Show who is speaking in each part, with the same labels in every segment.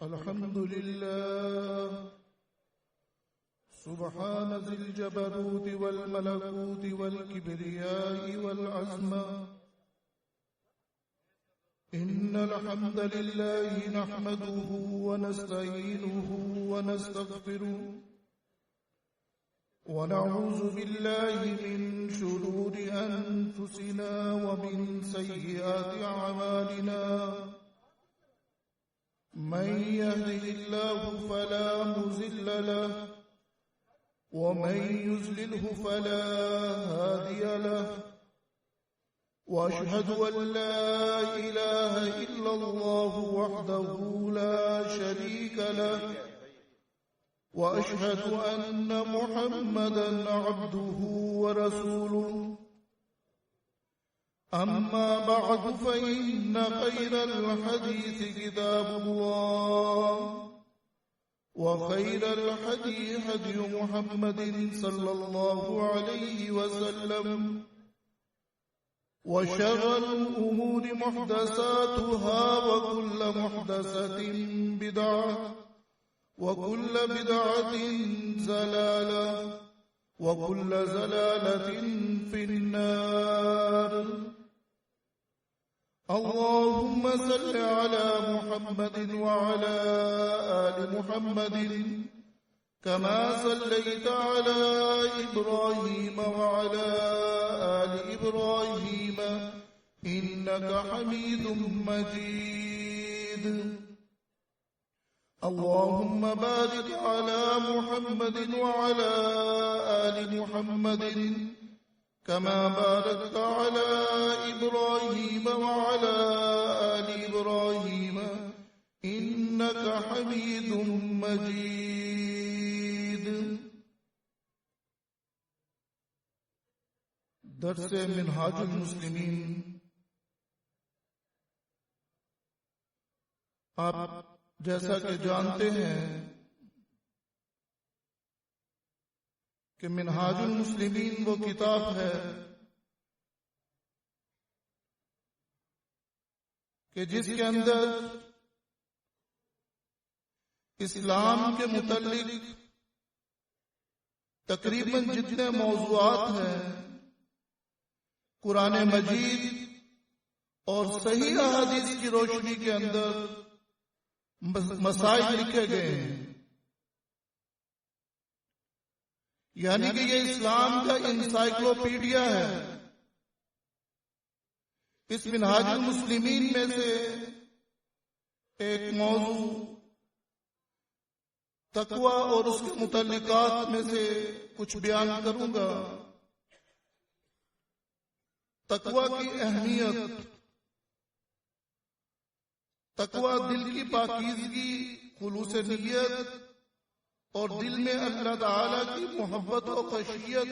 Speaker 1: الحمد لله سبحان ذي الجبروت والملكوت والكبرياء والعظمة. إن الحمد لله نحمده ونستعينه ونستغفره ونعوذ بالله من شرور أنفسنا ومن سيئات أعمالنا. من يهده الله فلا مضل له ومن يضلله فلا هادي له. وأشهد أن لا إله إلا الله وحده لا شريك له. وأشهد أن محمدا عبده ورسوله. أما بعد فإن خير الحديث كتاب الله وخير الهدي هدي محمد صلى الله عليه وسلم وشر الأمور محدثاتها وكل محدثة بدعة وكل بدعة ضلالة وكل ضلالة في النار. اللهم صل على محمد وعلى آل محمد كما صليت على إبراهيم وعلى آل إبراهيم إنك حميد مجيد. اللهم بارك على محمد وعلى آل محمد كما باركت على إبراهيم وعلى آل إبراهيم إنك حميد مجيد. درس منہاج المسلمین. آپ جیسا کہ جانتے ہیں کہ منہاج المسلمین وہ کتاب ہے کہ جس کے اندر اسلام کے متعلق تقریباً جتنے موضوعات ہیں قرآن مجید اور صحیح احادیث کی روشنی کے اندر مسائل لکھے گئے ہیں. یعنی کہ یہ اسلام کا انسائکلوپیڈیا ہے. اس منہاج المسلمین میں سے ایک موضوع تقوی اور اس کے متعلقات میں سے کچھ بیان کروں گا. تقوی کی اہمیت. تقوی دل کی پاکیزگی، خلوص نیت اور دل میں اللہ تعالی کی محبت و خشیت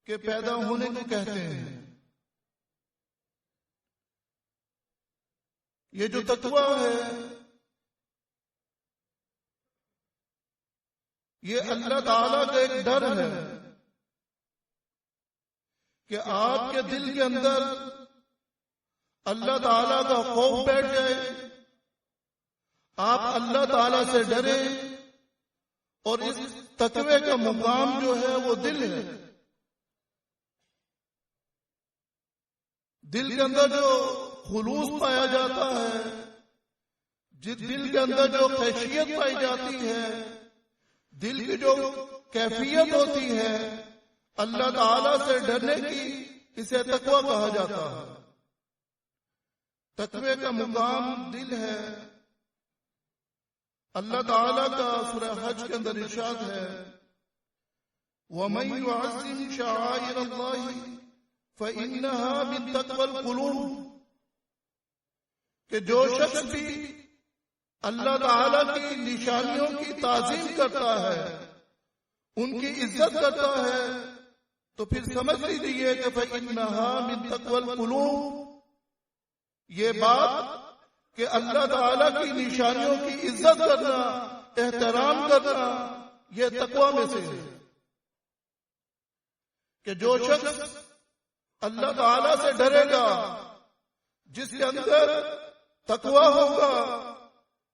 Speaker 1: کے پیدا ہونے کو کہتے ہیں. یہ جو تقوی ہے یہ اللہ تعالی کا ایک ڈر ہے کہ آپ کے دل کے اندر اللہ تعالی کا خوف بیٹھ جائے، آپ اللہ تعالی سے ڈریں. اور اس تقوی کا مقام جو ہے وہ دل ہے. دل کے اندر جو خلوص پایا جاتا ہے، جس دل کے اندر جو خشیت پائی جاتی ہے، دل کی جو کیفیت ہوتی ہے اللہ تعالی سے ڈرنے کی، اسے تقوی کہا جاتا ہے. تقوی کا مقام دل ہے. اللہ تعالیٰ کا سورہ حج کے اندر ارشاد ہے وَمَن يُعَظِّمْ شَعَائِرَ اللَّهِ فَإِنَّهَا مِن تَقْوَى الْقُلُوبِ، کہ جو شخص بھی اللہ تعالیٰ کی نشانیوں کی تعظیم کرتا ہے، ان کی عزت کرتا ہے، تو پھر سمجھ لیجیے کہ فَإِنَّهَا مِن تَقْوَى الْقُلُوبِ. یہ بات کہ اللہ تعالیٰ کی نشانیوں کی عزت کرنا، احترام کرنا، یہ تقوی میں سے ہے. کہ جو شخص اللہ تعالیٰ سے ڈرے گا، جس کے اندر تقوی ہوگا،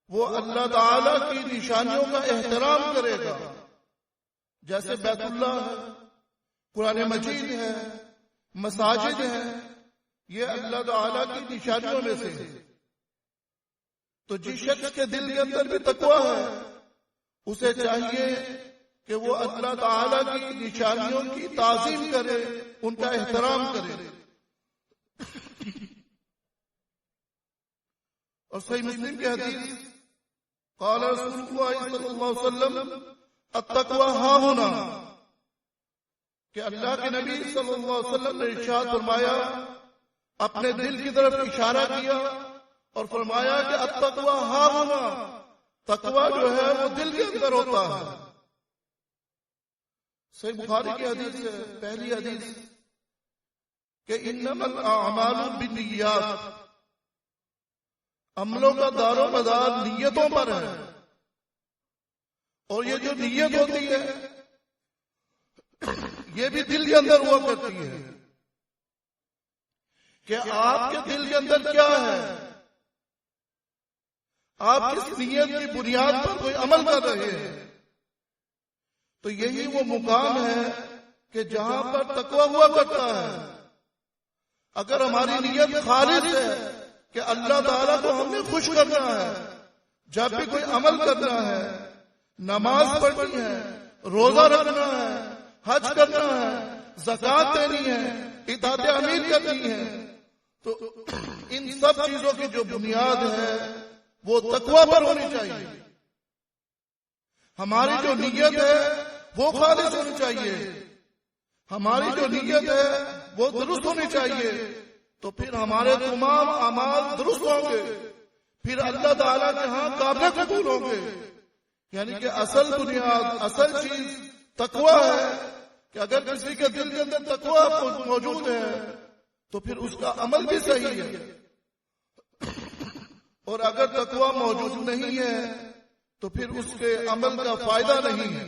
Speaker 1: وہ اللہ تعالی کی نشانیوں کا احترام کرے گا، جیسے بیت اللہ ہے، قرآن مجید ہے، مساجد ہے، یہ اللہ تعالی کی نشانیوں میں سے ہے۔ تو جس شخص کے دل کے اندر بھی تقویٰ ہے، اسے چاہیے کہ وہ اللہ تعالی کی نشانیوں کی تعظیم کرے، ان کا احترام کرے۔ اور صحیح مسلم کی حدیث، قال رسول اللہ صلی اللہ علیہ وسلم التقویٰ ہاہنا، کہ اللہ کے نبی صلی اللہ علیہ وسلم نے ارشاد فرمایا، اپنے دل کی طرف اشارہ کیا اور فرمایا کہ التقویٰ ہاہنا، تقویٰ جو ہے وہ دل کے اندر ہوتا ہے۔ صحیح بخاری کی حدیث ہے، پہلی حدیث کہ انما الاعمال بالنیات، عملوں کا دار و مدار نیتوں پر ہے، اور یہ جو نیت ہوتی ہے یہ بھی دل کے اندر ہوا کرتی ہے، کہ آپ کے دل کے اندر کیا ہے، آپ کس نیت کی بنیاد پر کوئی عمل کر رہے ہیں۔ تو یہی وہ مقام ہے کہ جہاں پر تقویٰ ہوا کرتا ہے۔ اگر ہماری نیت خالص ہے کہ اللہ تعالیٰ کو ہم نے خوش کرنا ہے، جب بھی کوئی عمل کرنا ہے، نماز پڑھنی ہے، روزہ رکھنا ہے، حج کرنا ہے، زکوٰۃ دینی ہے، اطاعت امیر کرنی ہے، تو ان سب چیزوں کی جو بنیاد ہے وہ تقویٰ پر ہونی چاہیے۔ ہماری جو نیت ہے وہ خالص ہونی چاہیے، ہماری جو نیت ہے وہ درست ہونی چاہیے، تو پھر ہمارے تمام اعمال درست ہوں گے، پھر اللہ تعالیٰ کے ہاں قابل قبول ہوں گے۔ یعنی کہ اصل بنیاد، اصل چیز تقویٰ ہے، کہ اگر کسی کے دل کے اندر تقویٰ موجود ہے تو پھر اس کا عمل بھی صحیح ہے، اور اگر تقویٰ موجود نہیں ہے تو پھر اس کے عمل کا فائدہ نہیں ہے،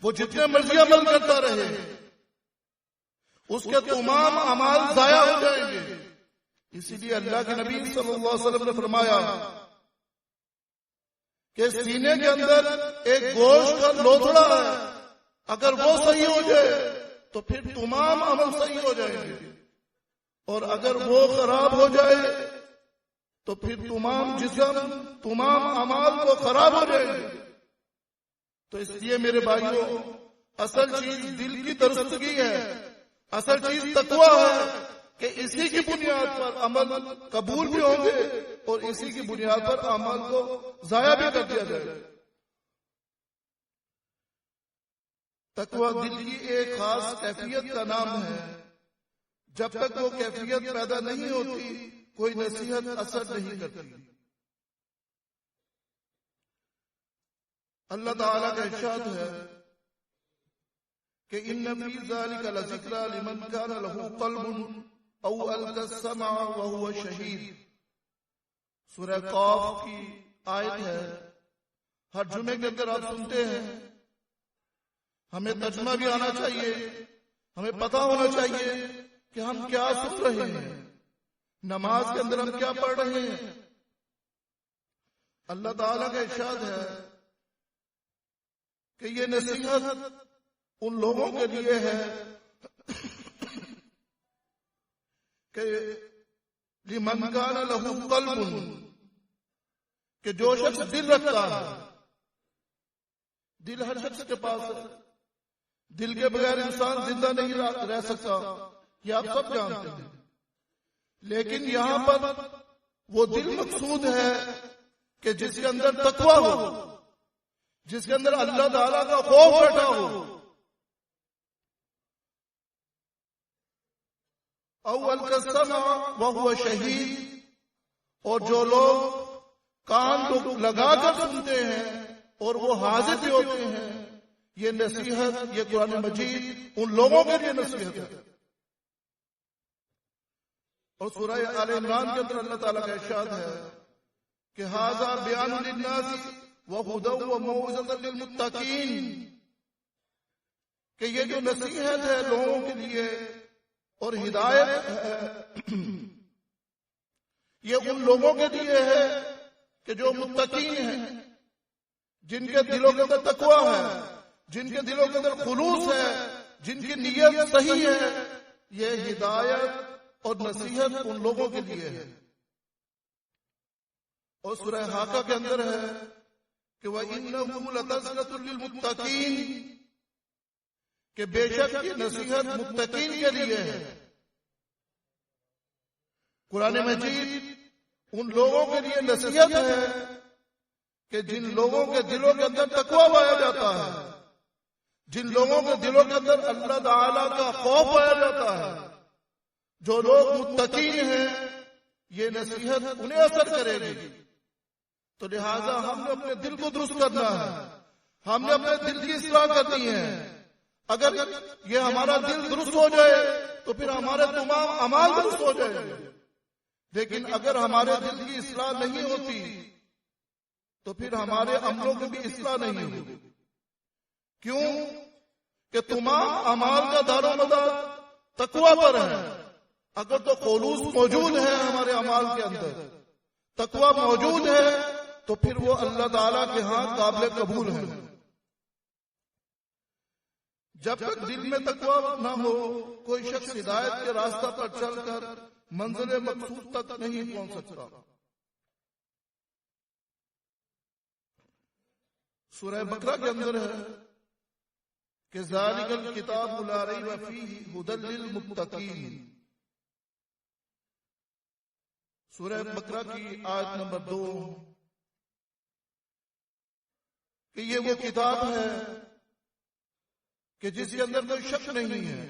Speaker 1: وہ جتنے مرضی عمل کرتا رہے اس کے تمام اعمال ضائع ہو جائیں گے۔ اسی لیے اللہ کے نبی صلی اللہ علیہ وسلم نے فرمایا کہ سینے کے اندر ایک گوشت کا لوتھڑا ہے، اگر وہ صحیح ہو جائے تو پھر تمام عمل صحیح ہو جائیں گے، اور اگر وہ خراب ہو جائے تو پھر تمام جسم، تمام اعمال کو خراب ہو جائیں گے۔ تو اس لیے میرے بھائیوں، اصل چیز دل کی درستگی ہے، اصل چیز تقویٰ ہے، کہ اسی کی بنیاد پر عمل قبول بھی ہوں گے اور اسی کی بنیاد پر عمل کو ضائع بھی کر دیا جائے۔ تقویٰ دل کی ایک خاص کیفیت کا نام ہے، جب تک وہ کیفیت پیدا نہیں ہوتی کوئی نصیحت اثر نہیں کرتی۔ اللہ تعالیٰ کا ارشاد ہے کہ ان فی ذلک لذکری لمن کان لہ قلب او القی السمع وهو شہید، سورہ قاف کی آیت ہے۔ ہر جمعے کے اندر آپ سنتے ہیں، ہمیں ترجمہ بھی آنا چاہیے، ہمیں پتہ ہونا چاہیے کہ ہم کیا سن رہے ہیں، نماز کے اندر ہم کیا پڑھ رہے ہیں۔ اللہ تعالیٰ کا ارشاد ہے کہ یہ نصیحت ان لوگوں کے لیے ہے کہ لمن کان لہ قلب، کہ جو شخص دل رکھتا ہے۔ دل ہر شخص کے پاس ہے، دل کے بغیر انسان زندہ نہیں رہ سکتا، یہ آپ سب جانتے ہیں، لیکن یہاں پر وہ دل مقصود ہے کہ جس کے اندر تقویٰ ہو، جس کے اندر اللہ تعالیٰ کا خوف بیٹھا ہو۔ اول کا سمع وہو شہید، اور جو لوگ کان کو لگا کر سنتے ہیں اور وہ حاضر بھی ہوتے ہیں، یہ نصیحت، یہ قرآن مجید ان لوگوں کے لیے نصیحت ہے۔ اور سورہ آل عمران کے اندر اللہ تعالیٰ کا ارشاد ہے کہ ھذا بیان للناس وہدی وموعظۃ للمتقین، کہ یہ جو نصیحت ہے لوگوں کے لیے اور ہدایت ہے، یہ ان لوگوں کے لیے ہے کہ جو متقین ہیں، جن کے دلوں کے اندر تقویٰ ہے، جن کے دلوں کے اندر خلوص ہے، جن کی نیت صحیح ہے، یہ ہدایت اور نصیحت ان لوگوں کے لیے ہے۔ اور سورہ حاقہ کے اندر ہے کہ وَإِنَّهُ لَتَذْكِرَةٌ لِّلْمُتَّقِينَ، کہ بے شک یہ نصیحت متقین کے لیے ہے۔ قرآن مجید ان لوگوں کے لیے نصیحت ہے کہ جن لوگوں کے دلوں کے اندر تقویٰ پایا جاتا ہے، جن لوگوں کے دلوں کے اندر اللہ تعالیٰ کا خوف پایا جاتا ہے، جو لوگ متقین ہیں، یہ نصیحت انہیں اثر کرے گی۔ تو لہٰذا ہم نے اپنے دل کو درست کرنا ہے، ہم نے اپنے دل کی اصلاح کرنی ہے۔ اگر یہ ہمارا دل درست ہو جائے تو پھر ہمارے تمام اعمال درست ہو جائیں گے، لیکن اگر ہمارے دل کی اصلاح نہیں ہوتی تو پھر ہمارے عملوں کی بھی اصلاح نہیں ہوگی۔ کیوں کہ تمام اعمال کا دار و مدار تقویٰ پر ہے۔ اگر تو خلوص موجود ہے ہمارے اعمال کے اندر، تقویٰ موجود ہے، تو پھر وہ اللہ تعالیٰ کے ہاں قابل قبول ہے۔ جب تک دل میں تقویٰ نہ ہو، کوئی شخص ہدایت کے راستہ پر چل کر منزل مقصود تک نہیں پہنچ سکتا۔ سورہ بقرہ کے اندر ہے کہ ذالک الکتاب لا ریب فیہ ھدی للمتقین۔ سورہ بقرہ کی آیت نمبر 2 کہ یہ وہ کتاب ہے کہ جس کے اندر کوئی شک نہیں ہے،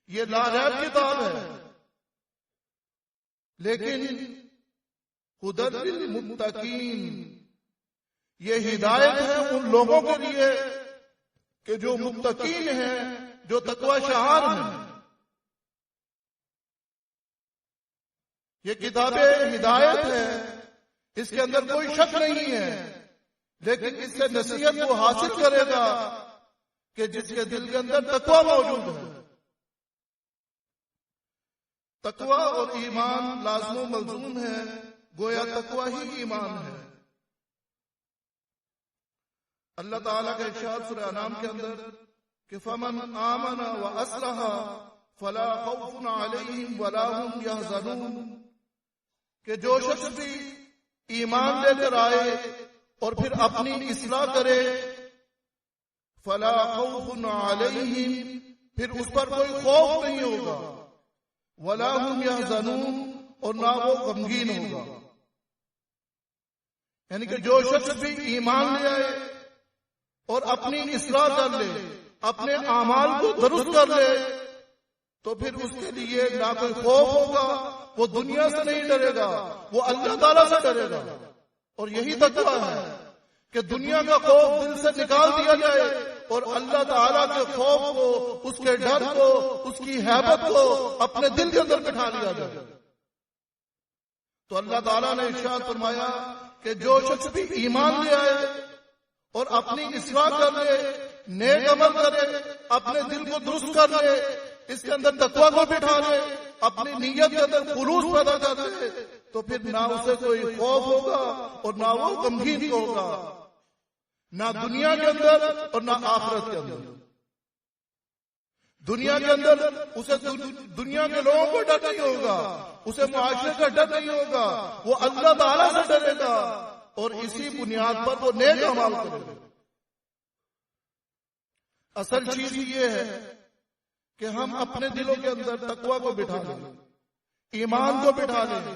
Speaker 1: یہ لا ریب کتاب ہے، لیکن ھدی للمتقین، یہ ہدایت ہے ان لوگوں کے لیے کہ جو متقین ہیں، جو تقوی شعار ہیں۔ یہ کتاب ہدایت ہے، اس کے اندر کوئی شک نہیں ہے، لیکن اس سے نصیحت وہ حاصل کرے گا کہ جس کے دل کے اندر تقوی موجود ہے۔ تقوی اور ایمان لازم و ملزوم ہے، گویا تقوی ہی ایمان ہے۔ اللہ تعالیٰ کا ارشاد سورہ انعام کے اندر کہ فَمَنْ آمَنَ وَأَصْلَحَ فَلَا خَوْفٌ عَلَيْهِمْ وَلَا هُمْ يَحْزَنُونَ، کہ جو شخص بھی ایمان لے کر آئے اور پھر اپنی اصلاح کرے، فَلَا خَوْفٌ عَلَيْهِمْ، پھر اس پر کوئی خوف نہیں ہوگا، وَلَا هُمْ يَحْزَنُونَ، اور نہ وہ غمگین ہوگا۔ یعنی کہ جو شخص بھی ایمان لے آئے اور اپنی اصلاح کر لے، اپنے اعمال کو درست کر لے، تو پھر اس کے لیے نہ کوئی خوف ہوگا، وہ دنیا سے نہیں ڈرے گا، وہ اللہ تعالیٰ سے ڈرے گا۔ اور یہی تقویٰ ہے کہ دنیا کا خوف دل سے نکال دیا جائے اور اللہ تعالیٰ کے خوف کو، اس کے ڈر کو، اس کی ہیبت کو اپنے دل کے اندر بٹھا لیا جائے۔ تو اللہ تعالیٰ نے ارشاد فرمایا کہ جو شخص بھی ایمان لے آئے اور اپنی اصلاح کر لے، نیک عمل کرے، اپنے دل کو درست کر لے، اس کے اندر تقویٰ کو بٹھا لے، اپنی نیت کے اندر خلوص پیدا کر لے، تو پھر نہ اسے کوئی خوف ہوگا اور نہ وہ غمگین ہوگا، نہ دنیا کے اندر اور نہ آخرت کے اندر۔ دنیا کے اندر اسے دنیا کے لوگوں کو ڈر نہیں ہوگا، اسے معاشرے کا ڈر نہیں ہوگا، وہ اللہ تعالیٰ سے ڈرے گا اور اسی بنیاد پر وہ نیک اعمال کرے گا۔ اصل چیز یہ ہے کہ ہم اپنے دلوں کے اندر تقویٰ کو بٹھا لیں، ایمان کو بٹھا لیں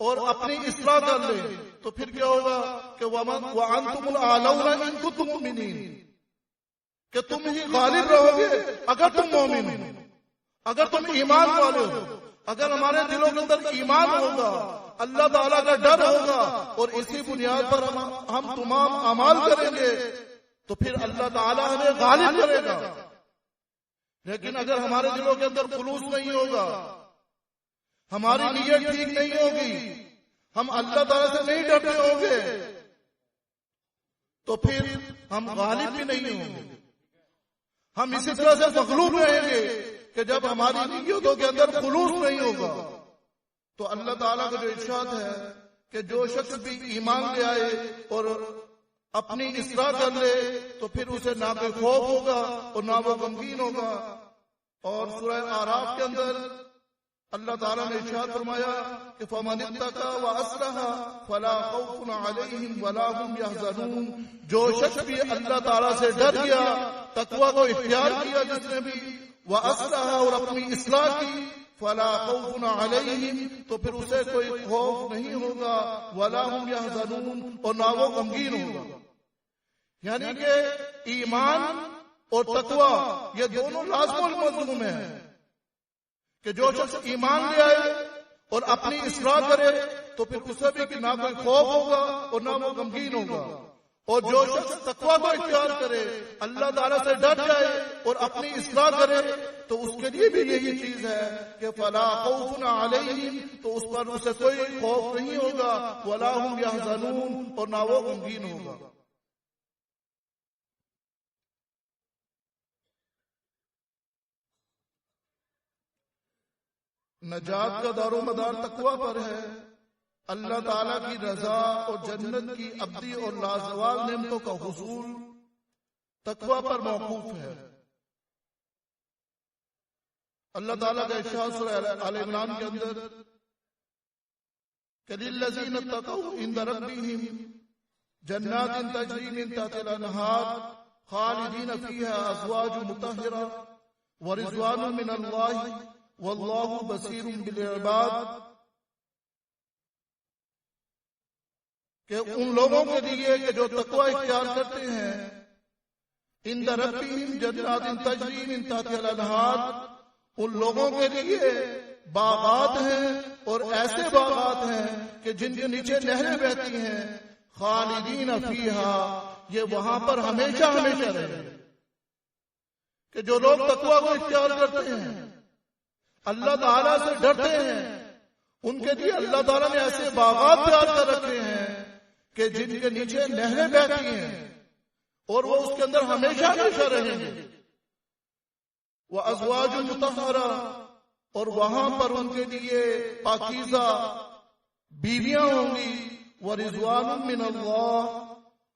Speaker 1: اور اپنی اصلاح کر لیں، تو پھر کیا ہوگا کہ وَأَنْتُمُ الْأَعْلَوْنَ إِن كُنتُم مُؤْمِنِينَ، کہ تم ہی غالب رہو گے اگر تم مومن ہو، اگر تم ایمان والے ہو۔ اگر ہمارے دلوں کے اندر ایمان ہوگا، اللہ تعالیٰ کا ڈر ہوگا اور اسی بنیاد پر ہم تمام اعمال کریں گے، تو پھر اللہ تعالیٰ ہمیں غالب کرے گا۔ لیکن اگر ہمارے دلوں کے اندر خلوص نہیں ہوگا، ہماری نیت ٹھیک نہیں ہوگی، ہم اللہ تعالیٰ سے نہیں ڈرتے ہوں گے، تو پھر ہم غالب بھی نہیں ہوں گے۔ ہم اسی طرح سے مغلوب رہیں گے کہ جب ہماری نیتوں کے اندر خلوص نہیں ہوگا۔ تو اللہ تعالیٰ کا جو ارشاد ہے کہ جو شخص بھی ایمان لے آئے اور اپنی اصلاح کر لے تو پھر اسے نہ کوئی خوف ہوگا اور نہ وہ غمگین ہوگا. اور سورہ اعراف کے اندر اللہ تعالیٰ نے ارشاد فرمایا کہ فَمَنِ اتَّقَىٰ وَأَصْلَحَ فَلَا خَوْفٌ عَلَيْهِمْ وَلَا هُمْ يَحْزَنُونَ. جو شخص بھی اللہ تعالیٰ سے ڈر گیا، تقویٰ کو اختیار کیا جس نے بھی، وَأَصْلَحَ اور اپنی اصلاح کی، فَلَا خَوْفٌ عَلَيْهِمْ تو پھر اسے کوئی خوف نہیں ہوگا، وَلَا هُمْ يَحْزَنُونَ اور نہ وہ غمگین ہوگا. یعنی کہ ایمان اور تقویٰ یہ دونوں لازم الملزوم ہیں کہ جو شخص ایمان لے آئے اور اپنی اصلاح کرے تو پھر اسے بھی نہ کوئی خوف ہوگا اور نہ وہ غمگین ہوگا. اور جو شخص تقویٰ کو اختیار کرے، اللہ تعالیٰ سے ڈر جائے اور اپنی اصلاح کرے تو اس کے لیے بھی یہی چیز ہے کہ فلا خوف علیہم تو اس پر اسے کوئی خوف نہیں ہوگا، ولا هم یحزنون اور نہ وہ غمگین ہوگا. نجات کا دار و مدار تقویٰ پر ہے. اللہ تعالیٰ کی رضا اور جنت کی ابدی اور لازوال نعمتوں کا حصول تقویٰ پر موقوف ہے. اللہ تعالیٰ کا ارشاد سورہ آل عمران کے اندر کہ لِلَّذِينَ اتَّقَوْا عِندَ رَبِّهِمْ جَنَّاتٍ تَجْرِي مِن تَحْتِهَا الْأَنْهَارُ خَالِدِينَ فِيهَا أَزْوَاجٌ مُطَهِّرَةٌ وَرِضْوَانٌ مِّنَ اللَّهِ واللہ بصیر بالعباد. کہ ان لوگوں کے لیے کہ جو تقویٰ اختیار کرتے ہیں، عند ربہم جنات تجری من تحتہا الانہار، ان لوگوں کے لیے باغات ہیں اور ایسے باغات ہیں کہ جن کے نیچے نہریں بہتی ہیں، خالدین فیہا یہ وہاں پر ہمیشہ ہمیشہ رہیں. کہ جو لوگ تقویٰ کو اختیار کرتے ہیں، اللہ تعالیٰ سے ڈرتے ہیں، ان کے لیے اللہ تعالیٰ نے ایسے باغات تیار کر رکھے ہیں کہ جن کے نیچے نہریں بہتی ہیں اور وہ اس کے اندر ہمیشہ ہمیشہ رہیں گے. وَأَزْوَاجٌ مُطَهَّرَةٌ اور وہاں پر ان کے لیے پاکیزہ بیویاں ہوں گی. وَرِضْوَانٌ مِّنَ اللَّهِ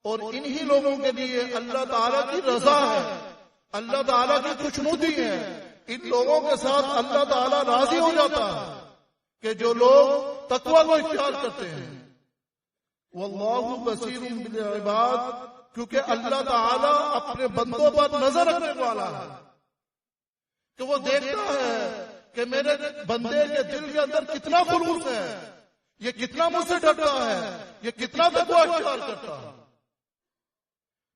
Speaker 1: اور انہی لوگوں کے لیے اللہ تعالیٰ کی رضا ہے، اللہ تعالیٰ کی خوشنودی ہے. ان لوگوں کے ساتھ اللہ تعالیٰ راضی ہو جاتا ہے کہ جو لوگ تقویٰ کو اختیار کرتے ہیں. واللہ بصیر بالعباد کیونکہ اللہ تعالیٰ اپنے بندوں پر نظر رکھنے والا ہے کہ وہ دیکھتا ہے کہ میرے بندے کے دل کے اندر کتنا خلوص ہے، یہ کتنا مجھ سے ڈرتا ہے، یہ کتنا تقویٰ اختیار کرتا ہے.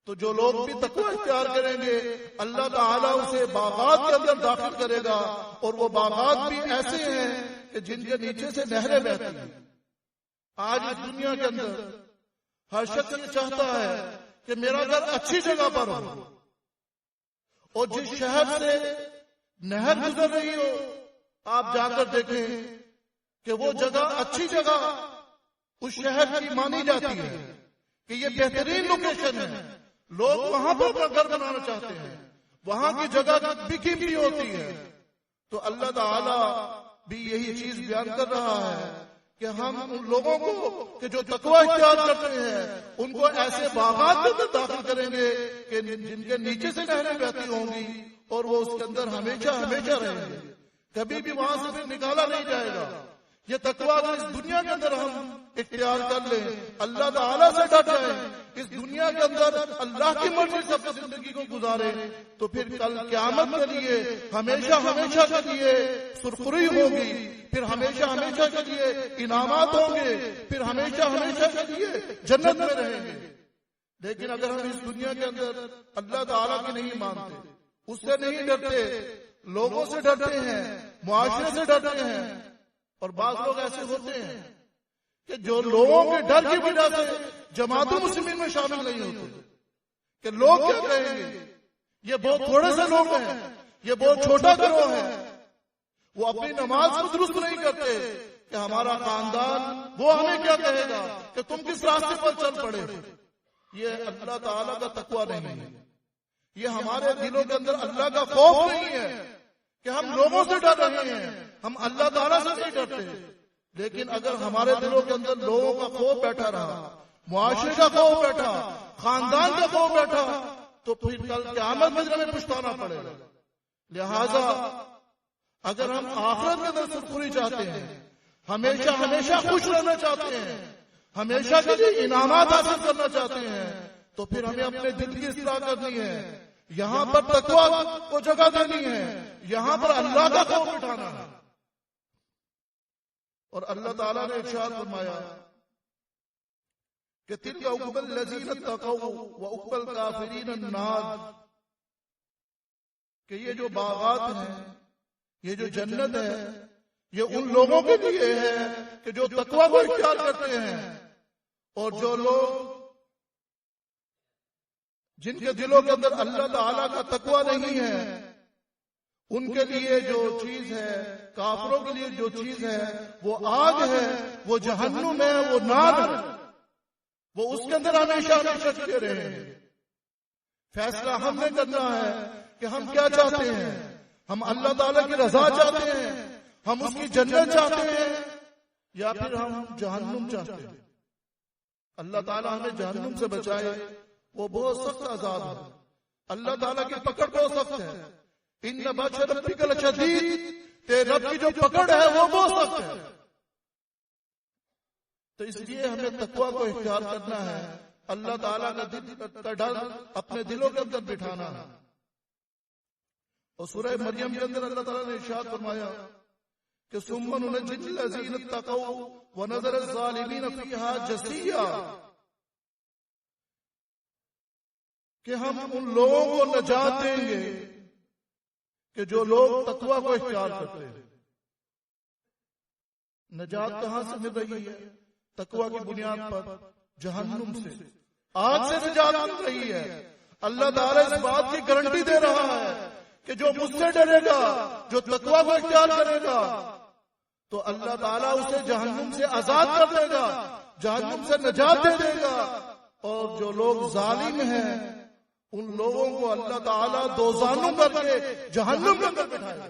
Speaker 1: تو جو لوگ بھی تقویٰ اختیار کریں گے اللہ تعالیٰ اسے باغات کے اندر داخل کرے گا، اور وہ باغات بھی ایسے ہیں کہ جن کے نیچے سے نہریں بہتی ہیں. آج اس دنیا کے اندر ہر شخص یہ چاہتا ہے کہ میرا گھر اچھی جگہ پر ہو، اور جس شہر سے نہر گزر رہی ہو آپ جا کر دیکھیں کہ وہ جگہ اچھی جگہ اس شہر کی مانی جاتی ہے کہ یہ بہترین لوکیشن ہے. لوگ وہاں پر اپنا گھر بنانا چاہتے ہیں، وہاں کی جگہ بھی قیمتی ہوتی ہے. تو اللہ تعالیٰ بھی یہی چیز بیان کر رہا ہے کہ ہم ان لوگوں کو کہ جو تقویٰ اختیار کرتے ہیں ان کو ایسے باغات کے اندر داخل کریں گے کہ جن کے نیچے سے نہریں بہتی ہوں گی اور وہ اس کے اندر ہمیشہ ہمیشہ رہیں گے، کبھی بھی وہاں سے پھر نکالا نہیں جائے گا. یہ تقویٰ اگر اس دنیا کے اندر ہم اختیار کر لیں، اللہ تعالیٰ سے ڈر جائیں، اس دنیا کے اندر اللہ کی مرضی سے اپنی زندگی کو گزارے، تو پھر کل قیامت کے لیے ہمیشہ ہمیشہ کے لیے سرخری ہوگی، پھر ہمیشہ ہمیشہ کے لیے انعامات ہوں گے، پھر ہمیشہ ہمیشہ کے لیے جنت میں رہیں گے. لیکن اگر ہم اس دنیا کے اندر اللہ تعالیٰ کی نہیں مانتے، اس سے نہیں ڈرتے، لوگوں سے ڈرتے ہیں، معاشرے سے ڈرتے ہیں، اور بعض لوگ ایسے ہوتے ہیں کہ جو لوگوں کے ڈر کی وجہ سے جماعت المسلمین میں شامل نہیں ہوتے کہ لوگ کیا کہیں گے، یہ بہت تھوڑے سے لوگ ہیں، یہ بہت چھوٹا گروہ ہے. وہ اپنی نماز کو درست نہیں کرتے کہ ہمارا خاندان وہ ہمیں کیا کہے گا کہ تم کس راستے پر چل پڑے. یہ اللہ تعالیٰ کا تقویٰ نہیں ہے، یہ ہمارے دلوں کے اندر اللہ کا خوف نہیں ہے کہ ہم لوگوں سے ڈر رہے ہیں، ہم اللہ تعالیٰ سے نہیں ڈرتے. لیکن اگر ہمارے دلوں کے اندر لوگوں کا خوف بیٹھا رہا، معاشرے کا خوف بیٹھا، خاندان کا خوف بیٹھا، تو پھر کل قیامت میں ہمیں پچھتانا پڑے گا۔ لہذا اگر ہم آخرت میں اندر سرخری چاہتے ہیں، ہمیشہ ہمیشہ خوش رہنا چاہتے ہیں، ہمیشہ کے لیے انعامات حاصل کرنا چاہتے ہیں، تو پھر ہمیں اپنے دل کی اصلاح کرنی ہے، یہاں پر تقویٰ کو جگہ دینی ہے، یہاں پر اللہ کا خوف بٹھانا ہے۔ اور اللہ تعالیٰ نے ارشاد فرمایا کہ تلک عقبی الذین اتقوا وعقبی الکافرین النار، کہ یہ جو باغات ہیں، یہ جو جنت ہے، یہ ان لوگوں کے لیے ہے کہ جو تقویٰ کو اختیار کرتے ہیں، اور جو لوگ جن کے دلوں کے اندر اللہ تعالیٰ کا تقویٰ نہیں ہے، ان کے لیے جو چیز ہے، کافروں کے لیے جو چیز ہے وہ آگ ہے، وہ جہنم ہے، وہ نار ہے، وہ اس کے اندر ہمیشہ ہمیشہ چلے رہے ہیں۔ فیصلہ ہم نے کرنا ہے کہ ہم کیا چاہتے ہیں، ہم اللہ تعالیٰ کی رضا چاہتے ہیں، ہم اس کی جنت چاہتے ہیں، یا پھر ہم جہنم چاہتے ہیں۔ اللہ تعالیٰ ہمیں جہنم سے بچائے، وہ بہت سخت عذاب ہے، اللہ تعالیٰ کی پکڑ بہت سخت ہے۔ ان بطش ربک لشدید، تیرے رب کی جو پکڑ ہے وہ بہت سخت ہے۔ تو اس لیے ہمیں تقویٰ کو اختیار کرنا ہے، اللہ تعالیٰ کا ڈر اپنے دلوں کے اندر بٹھانا ہے۔ اور سورہ مریم کے اندر اللہ تعالیٰ نے ارشاد فرمایا کہ ثم ننجی الذین اتقوا ونذر الظالمین فیہا جثیا، کہ ہم ان لوگوں کو نجات دیں گے کہ جو لوگ تقویٰ کو اختیار کرتے ہیں۔ نجات کہاں سے مل رہی ہے؟ تقویٰ کی بنیاد پر جہنم سے، آگ سے نجات مل رہی ہے۔ اللہ تعالیٰ اس بات کی گارنٹی دے رہا ہے کہ جو مجھ سے ڈرے گا، جو تقویٰ کو اختیار کرے گا، تو اللہ تعالیٰ اسے جہنم سے آزاد کر دے گا، جہنم سے نجات دے دے گا۔ اور جو لوگ ظالم ہیں، ان لوگوں کو اللہ تعالیٰ دوزانوں کر کے جہنم کے اندر بٹھائے گا۔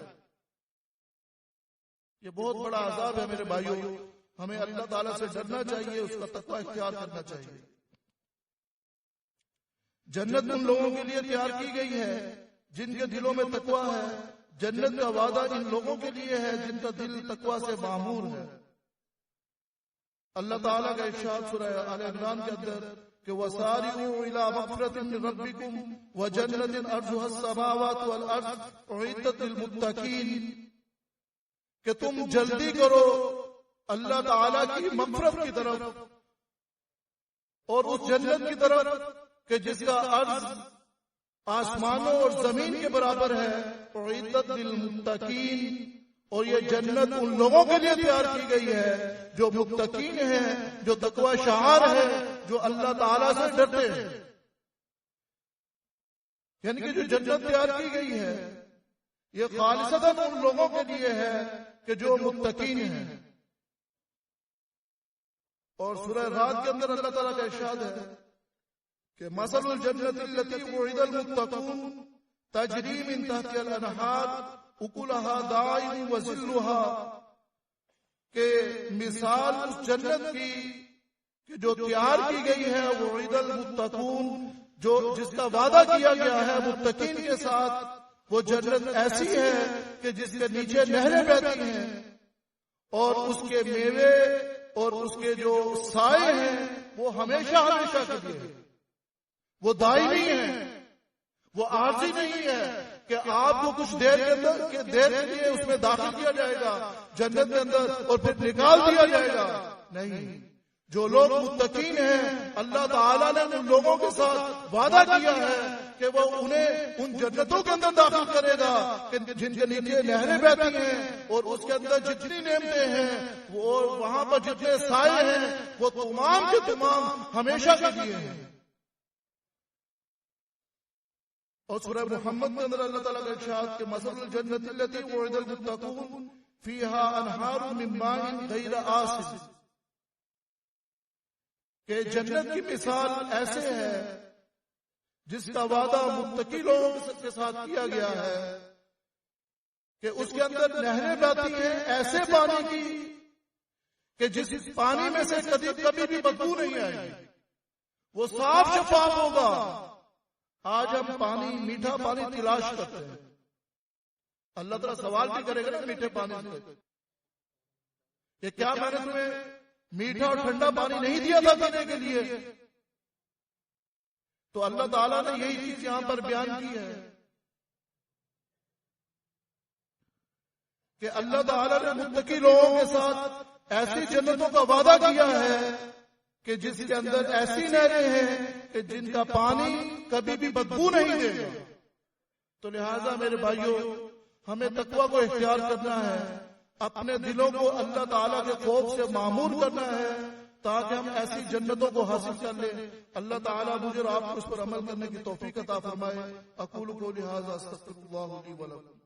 Speaker 1: یہ بہت بڑا عذاب ہے میرے بھائیوں، ہمیں اللہ تعالیٰ سے ڈرنا چاہیے، اس کا تقویٰ اختیار کرنا چاہیے۔ جنت ان لوگوں کے لیے تیار کی گئی ہے جن کے دلوں میں تقویٰ ہے، جنت کا وعدہ ان لوگوں کے لیے ہے جن کا دل تقویٰ سے معمور ہے۔ اللہ تعالیٰ کا ارشاد سورہ آل عمران کے اندر کہ وَسَارِعُوا إِلَىٰ مَغْفِرَةٍ مِّن رَّبِّكُمْ وَجَنَّةٍ عَرْضُهَا السَّمَاوَاتُ وَالْأَرْضُ أُعِدَّتْ لِلْمُتَّقِينَ، کہ تم جلدی کرو اللہ تعالیٰ کی مغفرت کی طرف اور اس جنت کی طرف کہ جس کا عرض آسمانوں اور زمین کے برابر ہے، أُعِدَّتْ لِلْمُتَّقِينَ، اور یہ جنت ان لوگوں کے لیے تیار کی گئی ہے جو متقین ہیں، جو تقوی شعار ہے، جو اللہ تعالیٰ سے ڈرتے ہیں۔ یعنی کہ جو جنت تیار کی گئی ہے یہ خالصتاً ان لوگوں کے لیے ہے کہ جو متقین ہیں۔ اور سورہ رات کے اندر اللہ تعالیٰ کا ارشاد ہے کہ مثل الجنت التي وعد المتقون تجری من تحتها الانہار اکلہا دائم وظلہا، کہ مثال اس جنت کی کہ جو تیار کی گئی ہے وعد المتقون، جو جس کا وعدہ کیا گیا ہے متقین کے ساتھ، وہ جنت ایسی ہے کہ جس کے نیچے نہریں بہتی ہیں، اور اس کے میوے اور اس کے جو سائے ہیں وہ ہمیشہ ہمیشہ کے لیے، وہ دائمی ہیں، وہ عارضی نہیں ہے کہ آپ کو کچھ دیر کے لیے اس میں داخل کیا جائے گا جنت کے اندر اور پھر نکال دیا جائے گا۔ نہیں، جو لوگ متقین ہیں اللہ تعالیٰ نے ان لوگوں کے ساتھ وعدہ کیا ہے کہ وہ انہیں ان جنتوں کے اندر داخل کرے گا کہ جن کے نیچے نہریں بہتی ہیں، اور اس کے اندر جتنی نعمتیں ہیں وہ وہاں پر جتنے سائے ہیں وہ تمام کے تمام ہمیشہ کے لیے ہیں۔ اور سورہ محمد کے اندر اللہ تعالیٰ کا ارشاد کہ مثل الجنت التي وعد المتقون فيها انہار من ماء غیر آسن، کہ جنت کی مثال ایسے ہے جس کا وعدہ متقی لوگوں کے ساتھ کیا گیا ہے کہ اس کے اندر نہریں بہتی ہیں ایسے پانی کی کہ جس پانی میں سے کبھی بھی بدبو نہیں آئے گی، وہ صاف شفاف ہوگا۔ آج ہم پانی، میٹھا پانی تلاش کرتے ہیں، اللہ تعالیٰ سوال بھی کرے گا نا میٹھے پانی سے کہ کیا میں نے تمہیں میٹھا اور ٹھنڈا پانی نہیں دیا تھا پینے کے لیے؟ تو اللہ تعالیٰ نے یہی چیز یہاں پر بیان کی ہے کہ اللہ تعالیٰ نے متقی لوگوں کے ساتھ ایسی جنتوں کا وعدہ کیا ہے کہ جس کے اندر ایسی نہریں ہیں کہ جن کا پانی کبھی بھی بدبو نہیں دے گا۔ تو لہذا میرے بھائیوں، ہمیں تقویٰ کو اختیار کرنا ہے، اپنے دلوں کو اللہ تعالیٰ کے خوف سے معمور کرنا ہے تاکہ ہم ایسی جنتوں کو حاصل کر لیں۔ اللہ تعالیٰ مجھے اور آپ کو اس پر عمل کرنے کی توفیق عطا فرمائے۔ اقول قولی ھذا استغفر اللہ لی ولکم۔